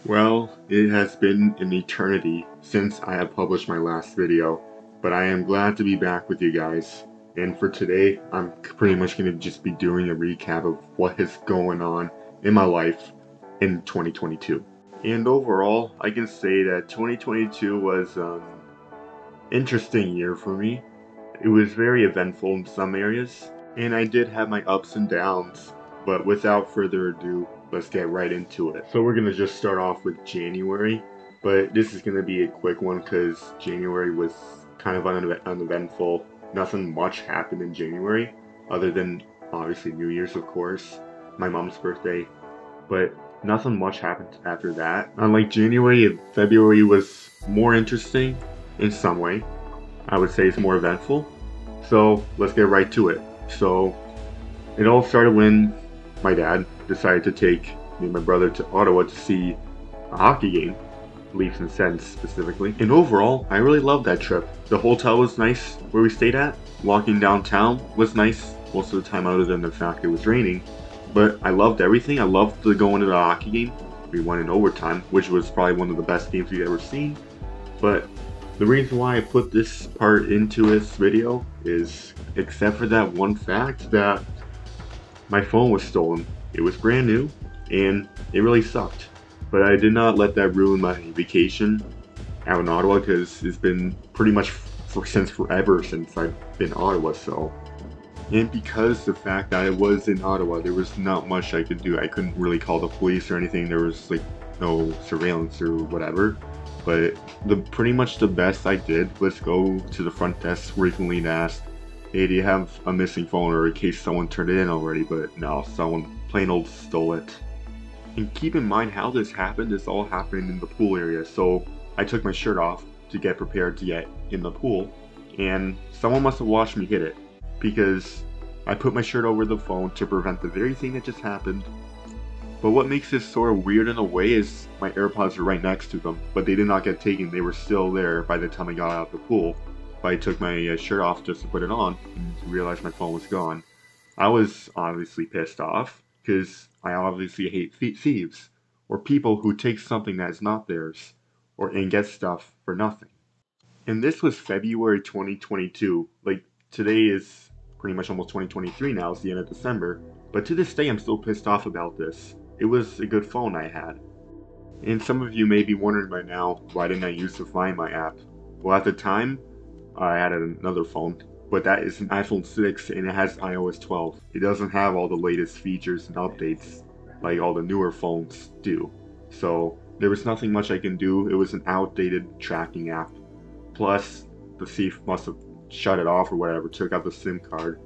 Well, it has been an eternity since I have published my last video, but I am glad to be back with you guys. And for today, I'm pretty much going to just be doing a recap of what is going on in my life in 2022. And overall, I can say that 2022 was an interesting year for me. It was very eventful in some areas, and I did have my ups and downs, but without further ado, let's get right into it. So we're gonna just start off with January, but this is gonna be a quick one because January was kind of uneventful. Nothing much happened in January, other than obviously New Year's, of course, my mom's birthday, but nothing much happened after that. Unlike January, February was more interesting in some way. I would say it's more eventful. So let's get right to it. So it all started when my dad decided to take me and my brother to Ottawa to see a hockey game, Leafs and Sens specifically. And overall, I really loved that trip. The hotel was nice where we stayed at. Walking downtown was nice most of the time other than the fact it was raining. But I loved everything. I loved going to the hockey game. We won in overtime, which was probably one of the best games we've ever seen. But the reason why I put this part into this video is, except for that one fact that my phone was stolen. It was brand new, and it really sucked. But I did not let that ruin my vacation out in Ottawa, because it's been pretty much since forever since I've been in Ottawa, so. And because the fact that I was in Ottawa, there was not much I could do. I couldn't really call the police or anything. There was like no surveillance or whatever. But pretty much the best I did was go to the front desk frequently and ask, hey, do you have a missing phone, or in case someone turned it in already? But no, someone plain old stole it. And keep in mind how this happened. This all happened in the pool area. So I took my shirt off to get prepared to get in the pool, and someone must have watched me hit it, because I put my shirt over the phone to prevent the very thing that just happened. But what makes this sort of weird in a way is my AirPods were right next to them, but they did not get taken. They were still there by the time I got out of the pool. But I took my shirt off just to put it on and realized my phone was gone. I was obviously pissed off, because I obviously hate thieves, or people who take something that is not theirs, and get stuff for nothing. And this was February 2022. Like, today is pretty much almost 2023 now. It's the end of December. But to this day, I'm still pissed off about this. It was a good phone I had. And some of you may be wondering by now, why didn't I use the Find My app? Well, at the time, I had another phone, but that is an iPhone 6 and it has iOS 12. It doesn't have all the latest features and updates like all the newer phones do. So there was nothing much I can do. It was an outdated tracking app. Plus, the thief must have shut it off or whatever, took out the SIM card,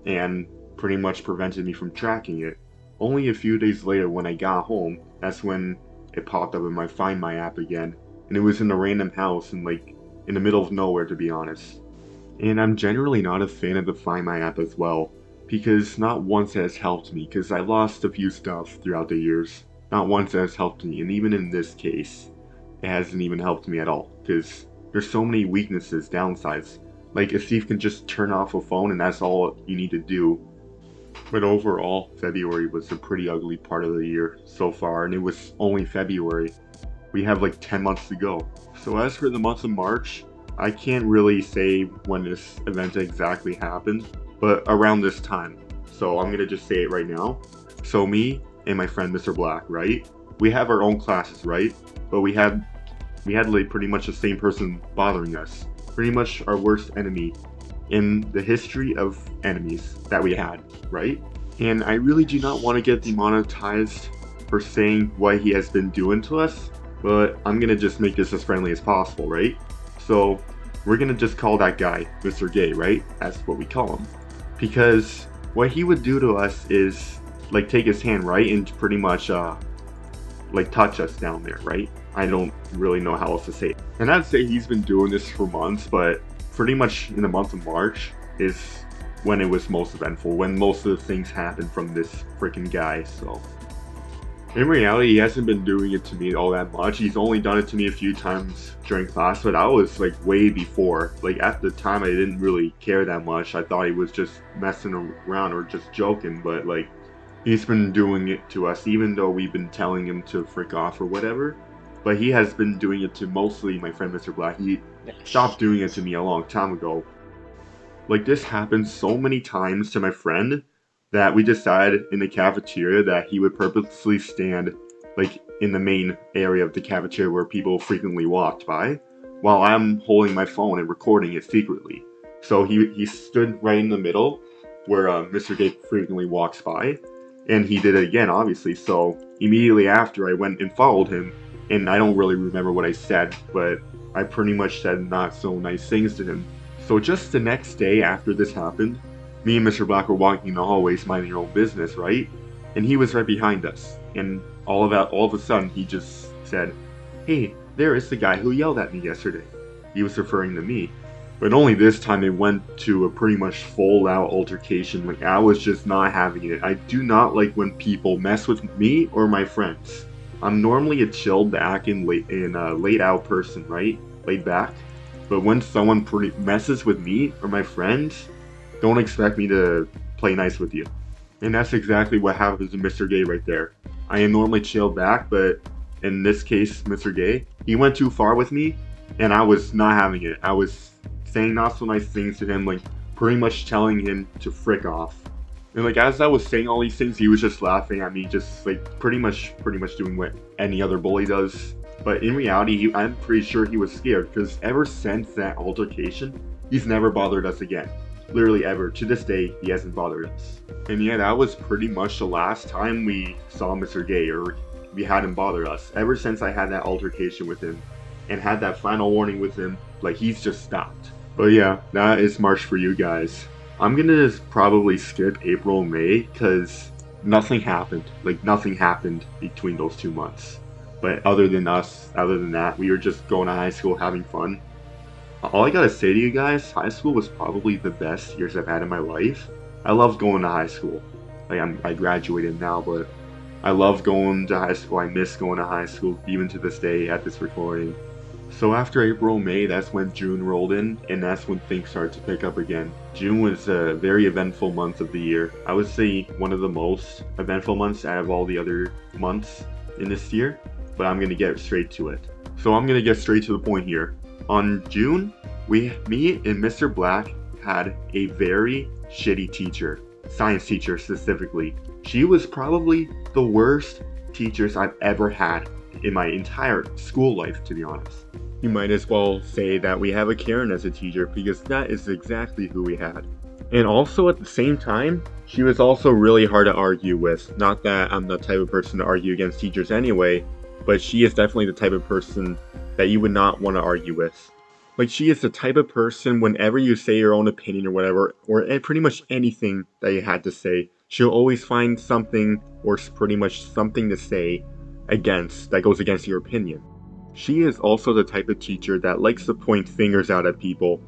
and pretty much prevented me from tracking it. Only a few days later, when I got home, that's when it popped up in my Find My app again, and it was in a random house in the middle of nowhere, to be honest. And I'm generally not a fan of the Find My app as well, because not once has helped me, because I lost a few stuff throughout the years. Not once has helped me, and even in this case, it hasn't even helped me at all, because there's so many weaknesses, downsides. Like, a thief can just turn off a phone and that's all you need to do. But overall, February was a pretty ugly part of the year so far, and it was only February. We have like 10 months to go. So as for the month of March, I can't really say when this event exactly happened, but around this time. So I'm gonna just say it right now. So me and my friend Mr. Black, right? We have our own classes, right? But we had like pretty much the same person bothering us. Pretty much our worst enemy in the history of enemies that we had, right? And I really do not want to get demonetized for saying what he has been doing to us, but I'm gonna just make this as friendly as possible, right? So we're gonna just call that guy Mr. Gay, right? That's what we call him. Because what he would do to us is like take his hand, right, and pretty much like touch us down there, right? I don't really know how else to say it. And I'd say he's been doing this for months, but pretty much in the month of March is when it was most eventful, when most of the things happened from this freaking guy. So in reality, he hasn't been doing it to me all that much. He's only done it to me a few times during class, but I was like way before. Like at the time, I didn't really care that much. I thought he was just messing around or just joking, but like He's been doing it to us, even though we've been telling him to frick off or whatever. But he has been doing it to mostly my friend Mr. Black. He stopped doing it to me a long time ago. Like, this happened so many times to my friend that we decided in the cafeteria that he would purposely stand, like, in the main area of the cafeteria where people frequently walked by, while I'm holding my phone and recording it secretly. So he stood right in the middle where Mr. Gay frequently walks by, and he did it again, obviously. So immediately after, I went and followed him, and I don't really remember what I said, but I pretty much said not so nice things to him. So just the next day after this happened, me and Mr. Black were walking in the hallways minding our own business, right? And he was right behind us. And all of a sudden, he just said, "Hey, there is the guy who yelled at me yesterday." He was referring to me. But only this time it went to a pretty much full-out altercation. Like, I was just not having it. I do not like when people mess with me or my friends. I'm normally a chilled back and laid out person, right? Laid back. But when someone messes with me or my friends, don't expect me to play nice with you. And that's exactly what happens to Mr. Gay right there. I am normally chilled back, but in this case, Mr. Gay, he went too far with me, and I was not having it. I was saying not so nice things to him, like pretty much telling him to frick off. And like, as I was saying all these things, he was just laughing at me, just like pretty much doing what any other bully does. But in reality, I'm pretty sure he was scared, because ever since that altercation, he's never bothered us again. Literally ever. To this day, he hasn't bothered us. And yeah, that was pretty much the last time we saw Mr. Gay, or we had him bother us. Ever since I had that altercation with him, and had that final warning with him, like, he's just stopped. But yeah, that is March for you guys. I'm gonna probably skip April and May, because nothing happened. Like, nothing happened between those 2 months. But other than that, we were just going to high school having fun. All I gotta say to you guys, high school was probably the best years I've had in my life. I love going to high school. Like, I graduated now, but I love going to high school. I miss going to high school, even to this day at this recording. So after April, May, that's when June rolled in, and that's when things started to pick up again. June was a very eventful month of the year. I would say one of the most eventful months out of all the other months in this year. But I'm gonna get straight to it. So I'm gonna get straight to the point here. On June, me and Mr. Black had a very shitty teacher, science teacher specifically. She was probably the worst teachers I've ever had in my entire school life, to be honest. You might as well say that we have a Karen as a teacher, because that is exactly who we had. And also at the same time, she was also really hard to argue with. Not that I'm the type of person to argue against teachers anyway, but she is definitely the type of person that you would not want to argue with. Like, she is the type of person, whenever you say your own opinion or whatever, or pretty much anything that you had to say, she'll always find something, or pretty much something to say that goes against your opinion. She is also the type of teacher that likes to point fingers out at people,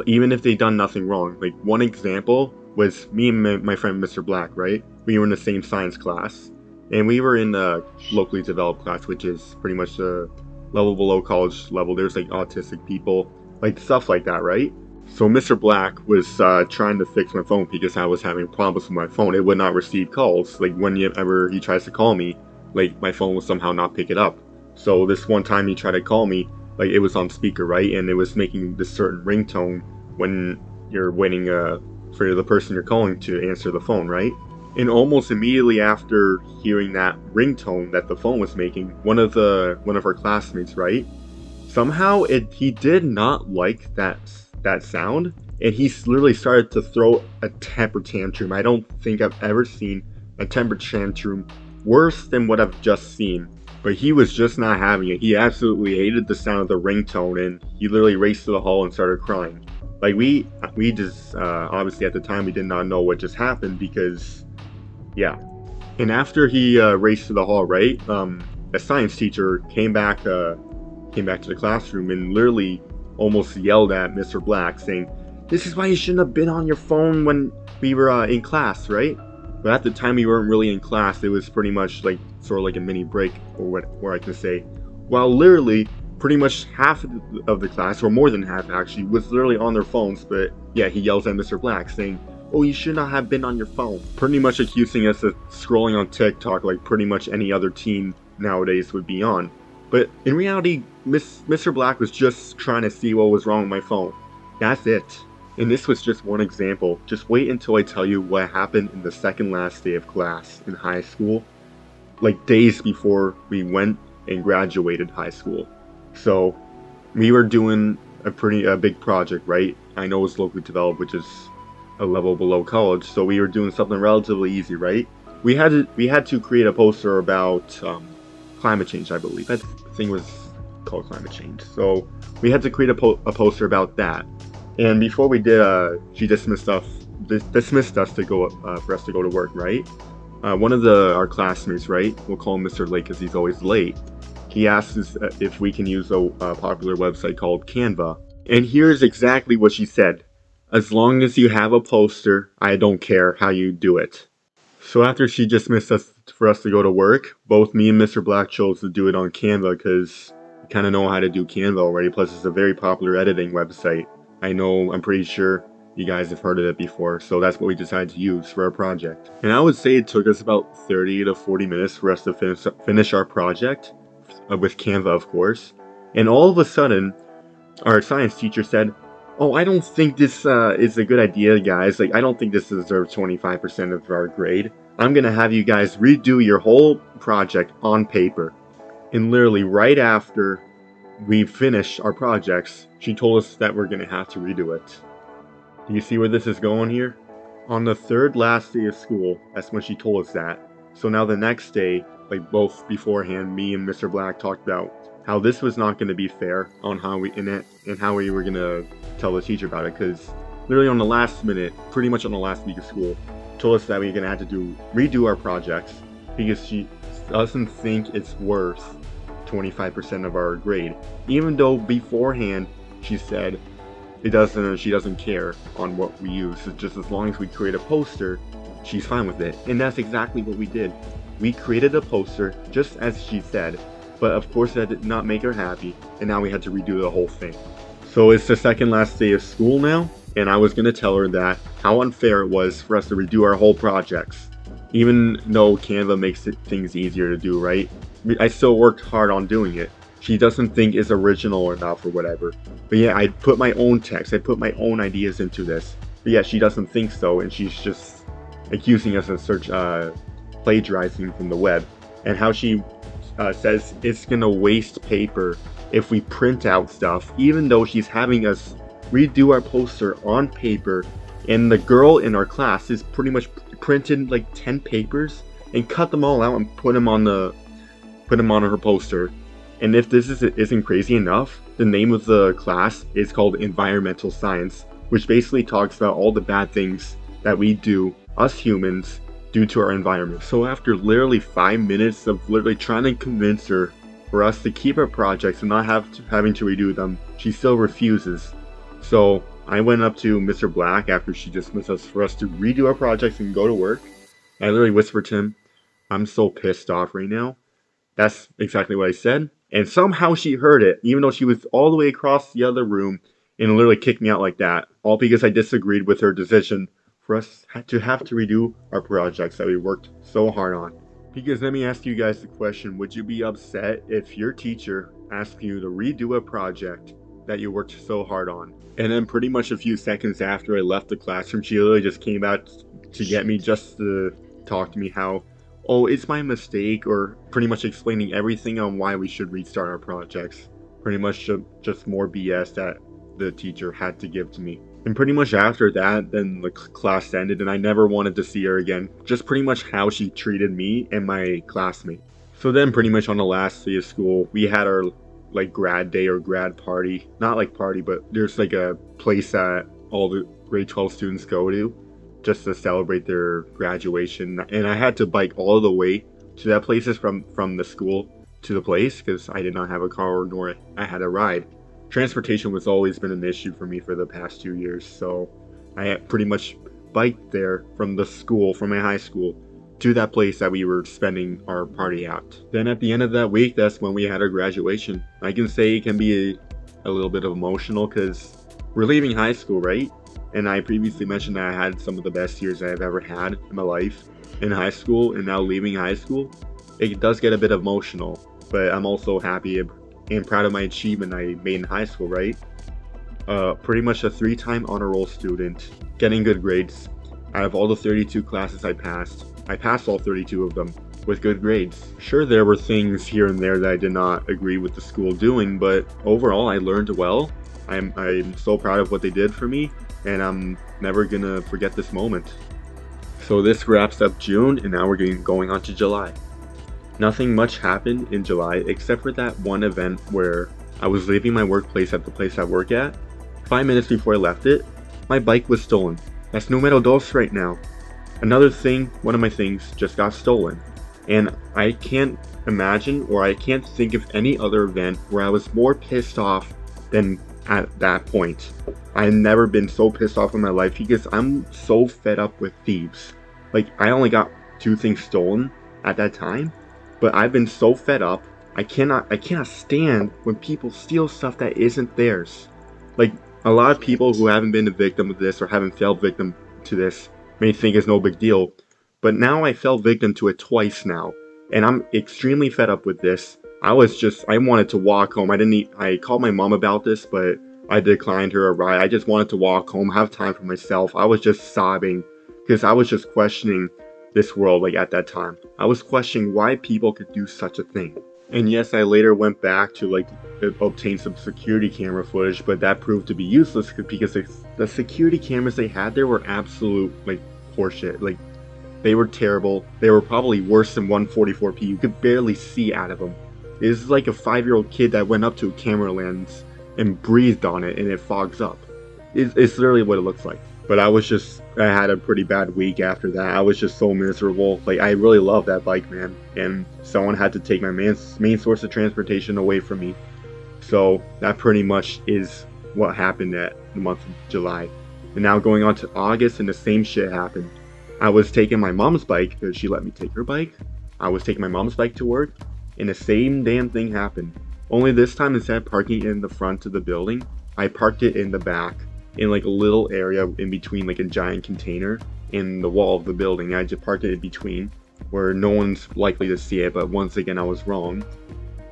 even if they've done nothing wrong. Like, one example was me and my friend Mr. Black, right? We were in the same science class. And we were in the locally developed class, which is pretty much the level below college level. There's like autistic people, like stuff like that, right? So Mr. Black was trying to fix my phone because I was having problems with my phone. It would not receive calls. Like, whenever he tries to call me, like, my phone will somehow not pick it up. So this one time he tried to call me, like, it was on speaker, right? And it was making this certain ringtone when you're waiting for the person you're calling to answer the phone, right? And almost immediately after hearing that ringtone that the phone was making, one of our classmates, right? Somehow he did not like that sound, and he literally started to throw a temper tantrum. I don't think I've ever seen a temper tantrum worse than what I've just seen. But he was just not having it. He absolutely hated the sound of the ringtone, and he literally raced to the hall and started crying. Like, we just obviously at the time we did not know what just happened, because yeah. And after he raced to the hall, right, a science teacher came back to the classroom and literally almost yelled at Mr. Black, saying, "This is why you shouldn't have been on your phone when we were in class," right? But at the time we weren't really in class. It was pretty much like sort of like a mini break, or what I can say. While literally pretty much half of the class, or more than half actually, was literally on their phones. But yeah, he yells at Mr. Black, saying, oh, you should not have been on your phone. Pretty much accusing us of scrolling on TikTok like pretty much any other teen nowadays would be on. But in reality, Mr. Black was just trying to see what was wrong with my phone. That's it. And this was just one example. Just wait until I tell you what happened in the second last day of class in high school. Like days before we went and graduated high school. So we were doing a big project, right? I know it's locally developed, which is a level below college. So we were doing something relatively easy, right? We had to create a poster about climate change, I believe. That thing was called climate change. So we had to create a poster about that. And before we did, she dismissed us to go for us to go to work, right? One of our classmates, right? We'll call him Mr. Late because he's always late. He asked us if we can use a popular website called Canva. And here's exactly what she said. As long as you have a poster, I don't care how you do it. So after she dismissed us for us to go to work, both me and Mr. Black chose to do it on Canva because we kind of know how to do Canva already. Plus, it's a very popular editing website. I'm pretty sure you guys have heard of it before. So that's what we decided to use for our project. And I would say it took us about 30 to 40 minutes for us to finish our project with Canva, of course. And all of a sudden, our science teacher said, oh, I don't think this is a good idea, guys. Like, I don't think this deserves 25% of our grade. I'm going to have you guys redo your whole project on paper. And literally right after we finished our projects, she told us that we're going to have to redo it. Do you see where this is going here? On the third last day of school, that's when she told us that. So now the next day, like both beforehand, me and Mr. Black talked about how this was not going to be fair on how we were going to tell the teacher about it, because literally on the last minute, pretty much on the last week of school, told us that we were going to have to redo our projects because she doesn't think it's worth 25% of our grade, even though beforehand she said she doesn't care on what we use. So just as long as we create a poster, she's fine with it. And that's exactly what we did. We created a poster just as she said, but of course that did not make her happy, and now we had to redo the whole thing. So it's the second last day of school now, and I was going to tell her that how unfair it was for us to redo our whole projects. Even though Canva makes things easier to do, right? I still worked hard on doing it. She doesn't think it's original enough or whatever. But yeah, I put my own text, I put my own ideas into this. But yeah, she doesn't think so, and she's just accusing us of plagiarizing from the web. And how she says it's gonna waste paper if we print out stuff, even though she's having us redo our poster on paper, and the girl in our class is pretty much printed like 10 papers and cut them all out and put them on her poster. And if this isn't crazy enough, the name of the class is called Environmental Science, which basically talks about all the bad things that we do, us humans, due to our environment. So after literally 5 minutes of literally trying to convince her for us to keep our projects and not having to redo them, she still refuses. So I went up to Mr. Black after she dismissed us for us to redo our projects and go to work. I literally whispered to him, I'm so pissed off right now. That's exactly what I said. And somehow she heard it, even though she was all the way across the other room, and literally kicked me out like that. All because I disagreed with her decision for us to have to redo our projects that we worked so hard on. Because let me ask you guys the question, would you be upset if your teacher asked you to redo a project that you worked so hard on? And then pretty much a few seconds after I left the classroom, she literally just came out to get me just to talk to me how, oh, it's my mistake, or pretty much explaining everything on why we should restart our projects. Pretty much just more BS that the teacher had to give to me. And pretty much after that, then the class ended and I never wanted to see her again. Just pretty much how she treated me and my classmate. So then pretty much on the last day of school, we had our like grad day or grad party. Not like party, but there's like a place that all the grade 12 students go to just to celebrate their graduation. And I had to bike all the way to that place from the school to the place because I did not have a car nor I had a ride. Transportation was always been an issue for me for the past 2 years, so I pretty much biked there from the school, from my high school, to that place that we were spending our party at. Then at the end of that week, that's when we had our graduation. I can say it can be a little bit of emotional because we're leaving high school, right? And I previously mentioned that I had some of the best years I've ever had in my life in high school, and now leaving high school, it does get a bit emotional. But I'm also happy and proud of my achievement I made in high school, right? Pretty much a 3-time honor roll student, getting good grades. Out of all the 32 classes I passed all 32 of them with good grades. Sure, there were things here and there that I did not agree with the school doing, but overall I learned well. I'm so proud of what they did for me, and I'm never gonna forget this moment. So this wraps up June, and now we're going on to July. Nothing much happened in July except for that one event where I was leaving my workplace at the place I work at. 5 minutes before I left it, my bike was stolen. That's numero dos right now. Another thing, one of my things just got stolen. And I can't imagine, or I can't think of any other event where I was more pissed off than at that point. I've never been so pissed off in my life because I'm so fed up with thieves. Like, I only got 2 things stolen at that time, but I've been so fed up. I cannot stand when people steal stuff that isn't theirs. Like, a lot of people who haven't been a victim of this or haven't fell victim to this may think it's no big deal, but now I fell victim to it twice now, and I'm extremely fed up with this. I wanted to walk home. I called my mom about this, but I declined her a ride. I just wanted to walk home, have time for myself. I was just sobbing because I was just questioning this world. Like, at that time, I was questioning why people could do such a thing. And yes, I later went back to obtain some security camera footage, but that proved to be useless because the security cameras they had there were absolute horseshit. Like, they were terrible. They were probably worse than 144p. You could barely see out of them. It's like a 5-year-old kid that went up to a camera lens and breathed on it and it fogs up. It's literally what it looks like. But I had a pretty bad week after that. I was just so miserable. Like, I really love that bike, man. And someone had to take my main source of transportation away from me. So that pretty much is what happened at the month of July. And now going on to August, and the same shit happened. I was taking my mom's bike because she let me take her bike. I was taking my mom's bike to work, and the same damn thing happened. Only this time, instead of parking in the front of the building, I parked it in the back, in a little area in between a giant container in the wall of the building. I just parked it in between where no one's likely to see it, but once again I was wrong.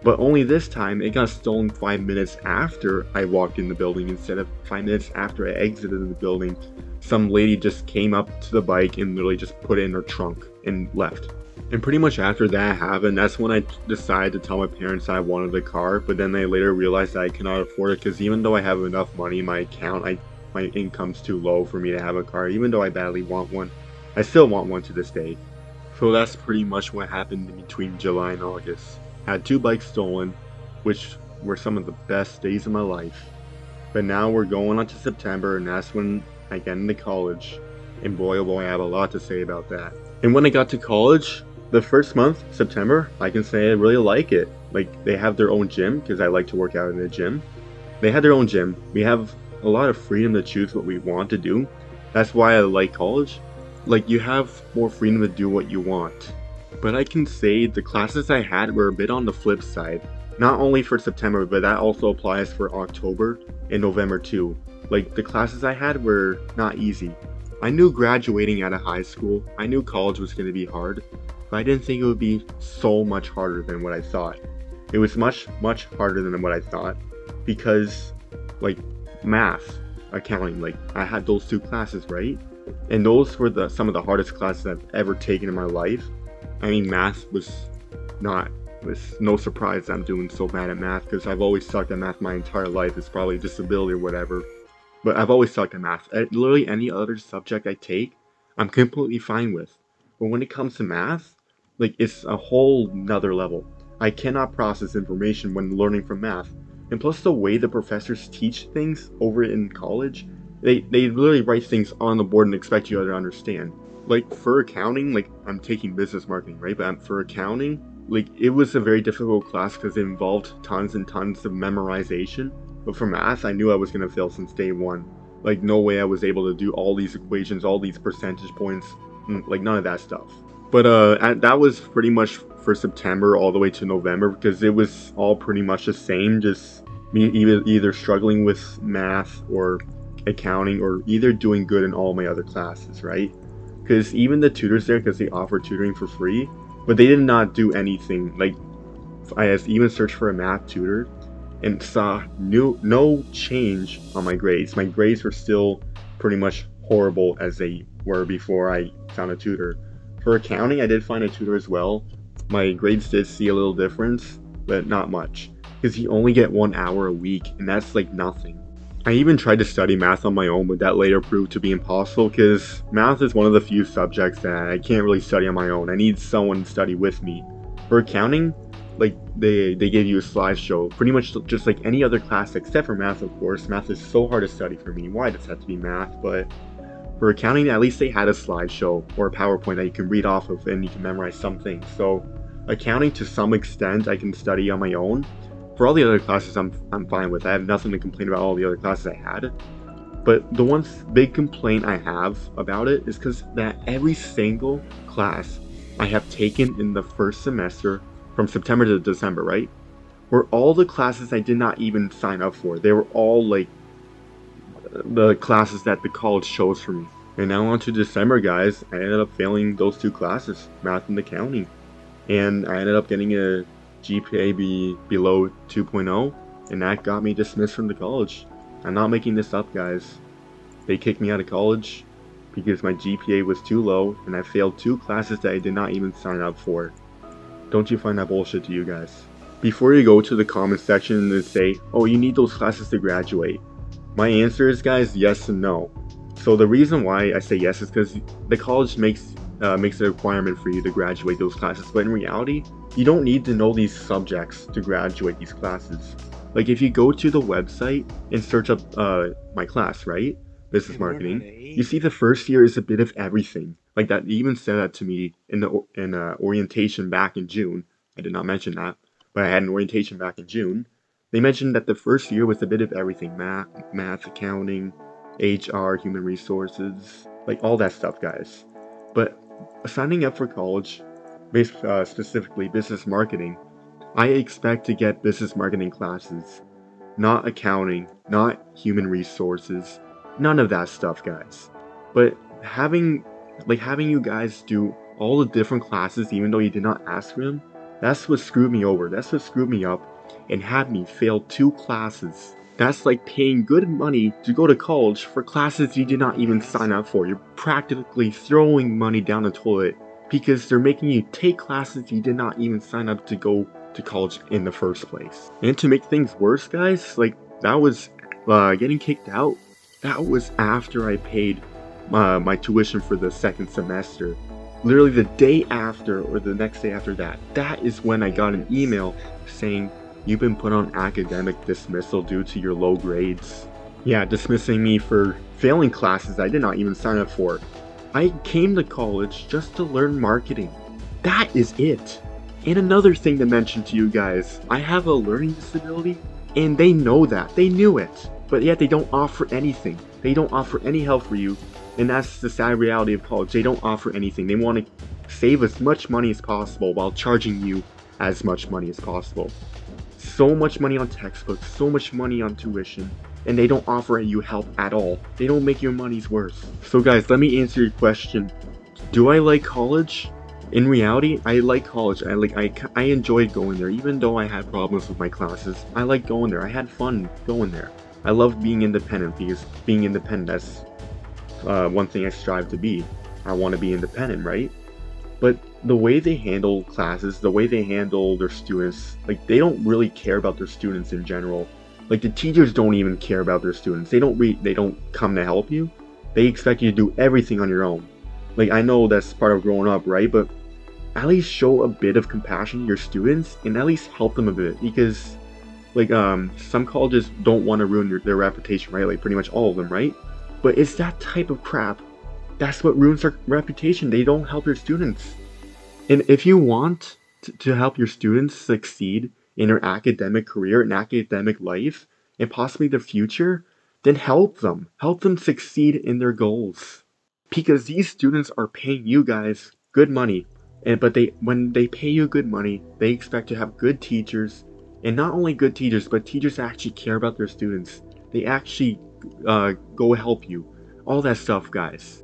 But only this time it got stolen 5 minutes after I walked in the building instead of 5 minutes after I exited the building. Some lady just came up to the bike and literally just put it in her trunk and left. And pretty much after that happened, that's when I decided to tell my parents I wanted the car, but then I later realized that I cannot afford it because even though I have enough money in my account, my income's too low for me to have a car. Even though I badly want one, I still want one to this day. So that's pretty much what happened in between July and August. Had 2 bikes stolen, which were some of the best days of my life. But now we're going on to September, and that's when I get into college. And boy oh boy, I have a lot to say about that. And when I got to college, the first month, September, I can say I really like it. Like, they have their own gym, because I like to work out in the gym. They had their own gym. We have a lot of freedom to choose what we want to do. That's why I like college. Like, you have more freedom to do what you want. But I can say the classes I had were a bit on the flip side. Not only for September, but that also applies for October and November too. Like, the classes I had were not easy. I knew graduating out of high school, I knew college was going to be hard, but I didn't think it would be so much harder than what I thought. It was much harder than what I thought because, math, accounting, I had those 2 classes, right? And those were some of the hardest classes I've ever taken in my life. I mean, math was no surprise that I'm doing so bad at math because I've always sucked at math my entire life. It's probably a disability or whatever, but I've always sucked at math. Literally any other subject I take, I'm completely fine with. But when it comes to math, it's a whole nother level. I cannot process information when learning from math. And plus the way the professors teach things over in college, they literally write things on the board and expect you to understand. Like, for accounting, I'm taking business marketing, right? But for accounting, it was a very difficult class because it involved tons and tons of memorization. But for math, I knew I was going to fail since day one. No way I was able to do all these equations, all these percentage points, none of that stuff. But that was pretty much for September all the way to November because it was all pretty much the same, just me either struggling with math or accounting or either doing good in all my other classes, right? Because even the tutors there, because they offer tutoring for free, but they did not do anything. Like, I have even searched for a math tutor and saw no change on my grades. My grades were still pretty much horrible as they were before I found a tutor. For accounting, I did find a tutor as well. My grades did see a little difference, but not much, because you only get 1 hour a week, and that's like nothing. I even tried to study math on my own, but that later proved to be impossible, because math is one of the few subjects that I can't really study on my own. I need someone to study with me. For accounting, like they gave you a slideshow, pretty much just like any other class except for math, of course. Math is so hard to study for me. Why does it have to be math? But for accounting, at least they had a slideshow or a PowerPoint that you can read off of and you can memorize some things. So accounting, to some extent, I can study on my own. For all the other classes, I'm fine with. I have nothing to complain about all the other classes I had. But the one big complaint I have about it is because that every single class I have taken in the first semester from September to December, right, were all the classes I did not even sign up for. They were all like the classes that the college chose for me. And now on to December, guys, I ended up failing those two classes, math and accounting. And I ended up getting a GPA below 2.0, and that got me dismissed from the college. I'm not making this up, guys. They kicked me out of college because my GPA was too low, and I failed two classes that I did not even sign up for. Don't you find that bullshit to you guys? Before you go to the comment section and say, oh, you need those classes to graduate, my answer is, guys, yes and no. So the reason why I say yes is because the college makes a requirement for you to graduate those classes, but in reality, you don't need to know these subjects to graduate these classes. Like, if you go to the website and search up my class, right, business marketing, you see the first year is a bit of everything. Like, that, they even said that to me in the orientation back in June. I did not mention that, but I had an orientation back in June. They mentioned that the first year was a bit of everything: math, accounting, HR, human resources, like all that stuff, guys. But signing up for college, specifically business marketing, I expect to get business marketing classes, not accounting, not human resources, none of that stuff, guys. But having you guys do all the different classes even though you did not ask for them, that's what screwed me over. That's what screwed me up and had me fail two classes. That's like paying good money to go to college for classes you did not even sign up for. You're practically throwing money down the toilet because they're making you take classes you did not even sign up to go to college in the first place. And to make things worse, guys, like, that was getting kicked out. That was after I paid my tuition for the second semester. Literally the day after, or the next day after that, that is when I got an email saying, you've been put on academic dismissal due to your low grades. Yeah, dismissing me for failing classes I did not even sign up for. I came to college just to learn marketing. That is it. And another thing to mention to you guys, I have a learning disability, and they know that. They knew it. But yet they don't offer anything. They don't offer any help for you. And that's the sad reality of college. They don't offer anything. They want to save as much money as possible while charging you as much money as possible. So much money on textbooks, so much money on tuition, and they don't offer you help at all. They don't make your money's worth. So guys, let me answer your question. Do I like college? In reality, I like college. I enjoyed going there, even though I had problems with my classes. I like going there. I had fun going there. I love being independent, because being independent, that's one thing I strive to be. I want to be independent, right? But the way they handle classes, the way they handle their students, like, they don't really care about their students in general. Like, the teachers don't even care about their students. They don't come to help you. They expect you to do everything on your own. Like, I know that's part of growing up, right? But at least show a bit of compassion to your students and at least help them a bit, because like some colleges don't want to ruin their reputation, right? Like, pretty much all of them, right? But it's that type of crap that's what ruins their reputation. They don't help their students. And if you want to help your students succeed in their academic career and academic life and possibly their future, then help them. Help them succeed in their goals. Because these students are paying you guys good money. But when they pay you good money, they expect to have good teachers. And not only good teachers, but teachers that actually care about their students. They actually go help you. All that stuff, guys.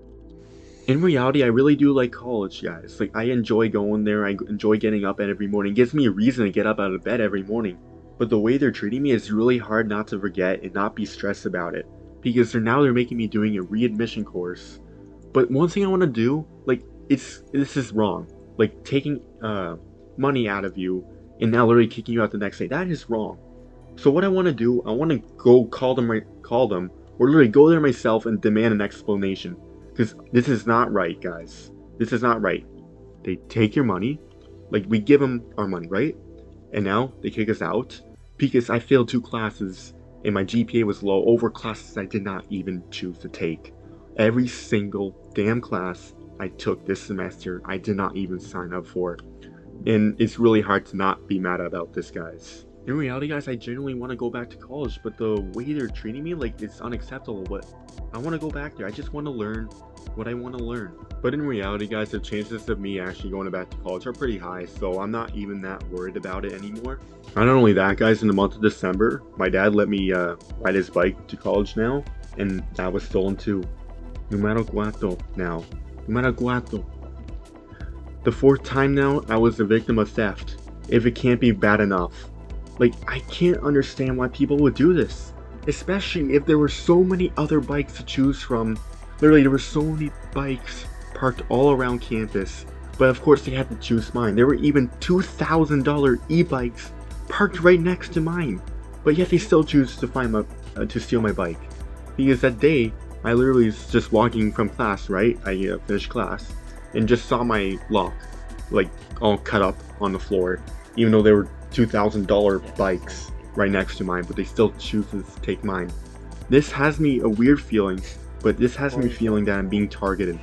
In reality, I really do like college, guys. Like, I enjoy going there. I enjoy getting up every morning. It gives me a reason to get up out of bed every morning. But the way they're treating me is really hard not to forget and not be stressed about it. Because they're making me doing a readmission course. But one thing I want to do, like, this is wrong. Like, taking money out of you and now literally kicking you out the next day. That is wrong. So what I want to do, I want to go call them, or literally go there myself and demand an explanation. Because this is not right, guys. This is not right. They take your money, like we give them our money, right? And now they kick us out because I failed 2 classes and my GPA was low over classes I did not even choose to take. Every single damn class I took this semester, I did not even sign up for. And it's really hard to not be mad about this, guys. In reality, guys, I genuinely want to go back to college, but the way they're treating me, like, it's unacceptable. But I want to go back there. I just want to learn what I want to learn. But in reality, guys, the chances of me actually going back to college are pretty high, so I'm not even that worried about it anymore. Not only that, guys, in the month of December, my dad let me ride his bike to college now, and that was stolen too. Numero cuatro now. Numero cuatro. The 4th time now, I was the victim of theft. If it can't be bad enough. Like, I can't understand why people would do this. Especially if there were so many other bikes to choose from. Literally, there were so many bikes parked all around campus. But of course, they had to choose mine. There were even $2,000 e-bikes parked right next to mine. But yet they still choose to steal my bike. Because that day, I literally was just walking from class, right? I finished class. And just saw my lock, like, all cut up on the floor. Even though there were $2,000 bikes right next to mine, but they still choose to take mine. This has me a weird feeling, but this has me feeling that I'm being targeted.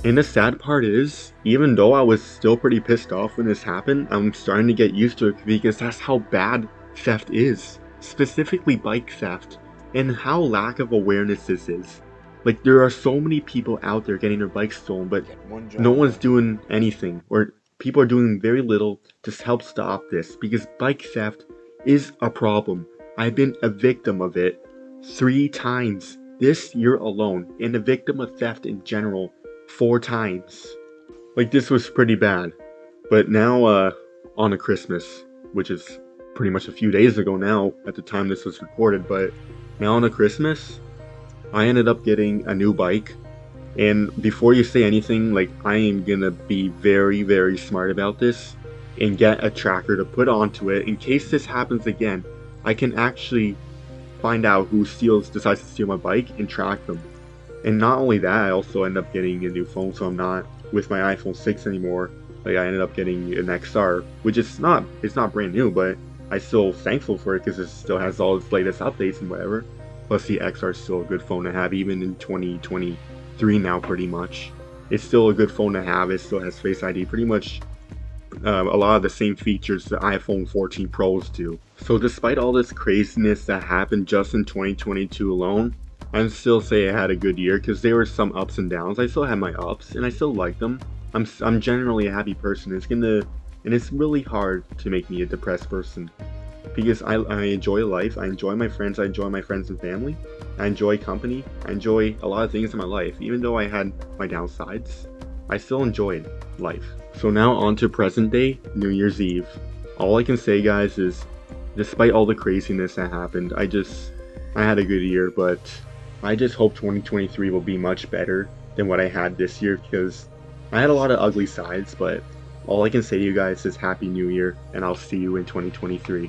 And the sad part is, even though I was still pretty pissed off when this happened, I'm starting to get used to it because that's how bad theft is. Specifically bike theft, and how lack of awareness this is. Like, there are so many people out there getting their bikes stolen, but no one's doing anything, or people are doing very little to help stop this, because bike theft is a problem. I've been a victim of it 3 times this year alone, and a victim of theft in general 4 times. Like, this was pretty bad. But now, on a Christmas, which is pretty much a few days ago now at the time this was recorded, but now on a Christmas, I ended up getting a new bike. And before you say anything, like, I am gonna be very, very smart about this and get a tracker to put onto it in case this happens again. I can actually find out who decides to steal my bike and track them. And not only that, I also end up getting a new phone, so I'm not with my iPhone 6 anymore. Like, I ended up getting an XR, which is not brand new, but I'm still thankful for it because it still has all its latest updates and whatever. Plus, the XR is still a good phone to have, even in 2023 now, pretty much. It's still a good phone to have. It still has Face ID, pretty much a lot of the same features the iPhone 14 Pros do. So despite all this craziness that happened just in 2022 alone, I'd still say I had a good year because there were some ups and downs. I still had my ups, and I still like them. I'm generally a happy person. And it's really hard to make me a depressed person. Because I enjoy life, I enjoy my friends and family, I enjoy company, I enjoy a lot of things in my life. Even though I had my downsides, I still enjoyed life. So now on to present day, New Year's Eve. All I can say, guys, is despite all the craziness that happened, I had a good year, but I just hope 2023 will be much better than what I had this year, because I had a lot of ugly sides, but all I can say to you guys is Happy New Year, and I'll see you in 2023.